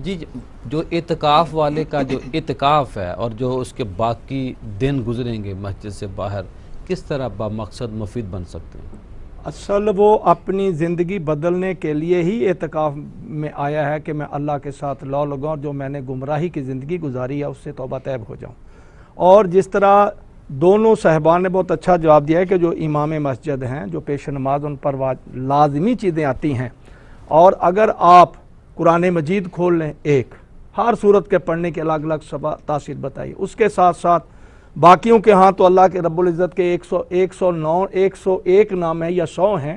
جی جو اعتکاف والے کا جو اعتکاف ہے اور جو اس کے باقی دن گزریں گے مسجد سے باہر، کس طرح بامقصد مفید بن سکتے ہیں؟ اصل وہ اپنی زندگی بدلنے کے لیے ہی اعتکاف میں آیا ہے کہ میں اللہ کے ساتھ لو لگاؤں، جو میں نے گمراہی کی زندگی گزاری ہے اس سے توبہ طیب ہو جاؤں۔ اور جس طرح دونوں صاحبان نے بہت اچھا جواب دیا ہے کہ جو امام مسجد ہیں، جو پیش نماز، ان پر لازمی چیزیں آتی ہیں، اور اگر آپ قرآن مجید کھول لیں، ایک ہر صورت کے پڑھنے کے الگ الگ تاثیر بتائی، اس کے ساتھ ساتھ باقیوں کے ہاں تو اللہ کے رب العزت کے 101 نام ہیں یا 100 ہیں۔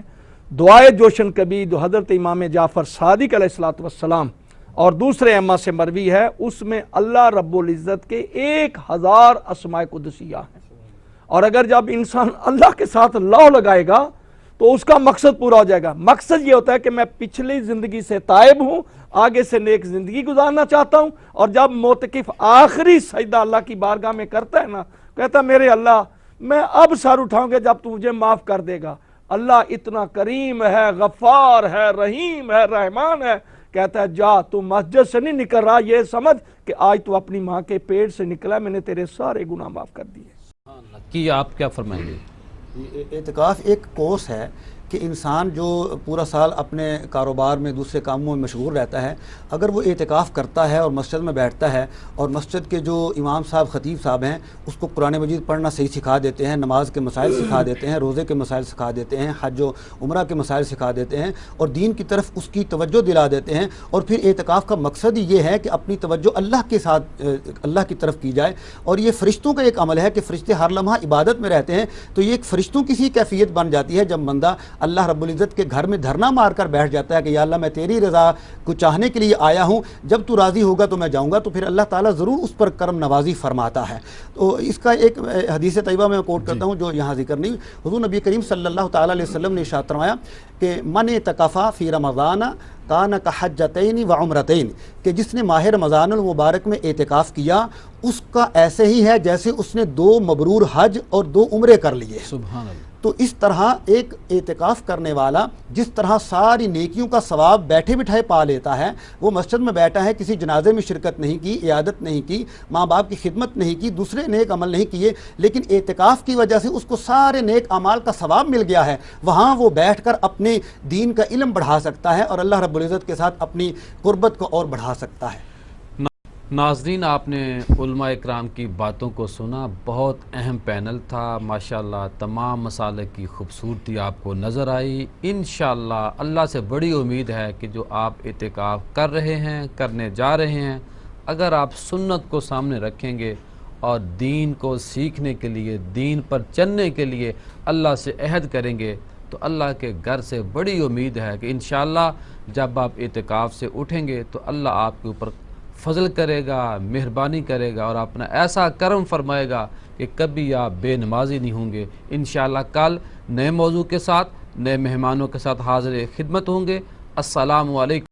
دعائے جوشن کبھی جو حضرت امام جعفر صادق علیہ السلام اور دوسرے ائمہ سے مروی ہے، اس میں اللہ رب العزت کے 1000 اسماء قدسیہ ہیں۔ اور اگر جب انسان اللہ کے ساتھ لو لگائے گا تو اس کا مقصد پورا ہو جائے گا۔ مقصد یہ ہوتا ہے کہ میں پچھلی زندگی سے تائب ہوں، آگے سے نیک زندگی گزارنا چاہتا ہوں، اور جب معتکف آخری سجدہ اللہ کی بارگاہ میں کرتا ہے نا، کہتا ہے میرے اللہ میں اب سر اٹھاؤں گا جب تو مجھے معاف کر دے گا۔ اللہ اتنا کریم ہے، غفار ہے، رحیم ہے، رحمان ہے، کہتا ہے جا تو مسجد سے نہیں نکل رہا، یہ سمجھ کہ آج تو اپنی ماں کے پیٹ سے نکلا، میں نے تیرے سارے گناہ معاف کر دیے۔ کہ آپ کیا فرمائیں گے؟ اعتکاف ایک کورس ہے کہ انسان جو پورا سال اپنے کاروبار میں دوسرے کاموں میں مشغول رہتا ہے، اگر وہ اعتکاف کرتا ہے اور مسجد میں بیٹھتا ہے، اور مسجد کے جو امام صاحب، خطیب صاحب ہیں، اس کو قرآن مجید پڑھنا صحیح سکھا دیتے ہیں، نماز کے مسائل سکھا دیتے ہیں، روزے کے مسائل سکھا دیتے ہیں، حج و عمرہ کے مسائل سکھا دیتے ہیں، اور دین کی طرف اس کی توجہ دلا دیتے ہیں، اور پھر اعتکاف کا مقصد ہی یہ ہے کہ اپنی توجہ اللہ کے ساتھ اللہ کی طرف کی جائے۔ اور یہ فرشتوں کا ایک عمل ہے کہ فرشتے ہر لمحہ عبادت میں رہتے ہیں، تو یہ ایک فرشتوں کی سی کیفیت بن جاتی ہے جب بندہ اللہ رب العزت کے گھر میں دھرنا مار کر بیٹھ جاتا ہے کہ یا اللہ میں تیری رضا کو چاہنے کے لیے آیا ہوں، جب تو راضی ہوگا تو میں جاؤں گا، تو پھر اللہ تعالیٰ ضرور اس پر کرم نوازی فرماتا ہے۔ تو اس کا ایک حدیث طیبہ میں کوٹ کرتا ہوں جو یہاں ذکر نہیں، حضور نبی کریم صلی اللہ تعالیٰ علیہ وسلم نے ارشاد فرمایا کہ من اعتکف فی رمضان کان کحجتین و عمرتین، کہ جس نے ماہ رمضان المبارک میں اعتکاف کیا اس کا ایسے ہی ہے جیسے اس نے 2 مبرور حج اور 2 عمرے کر لیے۔ سبحان اللہ۔ تو اس طرح ایک اعتکاف کرنے والا جس طرح ساری نیکیوں کا ثواب بیٹھے بٹھائے پا لیتا ہے، وہ مسجد میں بیٹھا ہے، کسی جنازے میں شرکت نہیں کی، عیادت نہیں کی، ماں باپ کی خدمت نہیں کی، دوسرے نیک عمل نہیں کیے، لیکن اعتکاف کی وجہ سے اس کو سارے نیک اعمال کا ثواب مل گیا ہے، وہاں وہ بیٹھ کر اپنے دین کا علم بڑھا سکتا ہے اور اللہ رب العزت کے ساتھ اپنی قربت کو اور بڑھا سکتا ہے۔ ناظرین، آپ نے علماء اکرام کی باتوں کو سنا، بہت اہم پینل تھا، ماشاءاللہ تمام مسالے کی خوبصورتی آپ کو نظر آئی۔ انشاءاللہ اللہ سے بڑی امید ہے کہ جو آپ اعتکاف کر رہے ہیں، کرنے جا رہے ہیں، اگر آپ سنت کو سامنے رکھیں گے اور دین کو سیکھنے کے لیے، دین پر چلنے کے لیے اللہ سے عہد کریں گے، تو اللہ کے گھر سے بڑی امید ہے کہ انشاءاللہ جب آپ اعتکاف سے اٹھیں گے تو اللہ آپ کے اوپر فضل کرے گا، مہربانی کرے گا، اور اپنا ایسا کرم فرمائے گا کہ کبھی آپ بے نمازی نہیں ہوں گے۔ انشاءاللہ کل نئے موضوع کے ساتھ، نئے مہمانوں کے ساتھ حاضر خدمت ہوں گے۔ السلام علیکم۔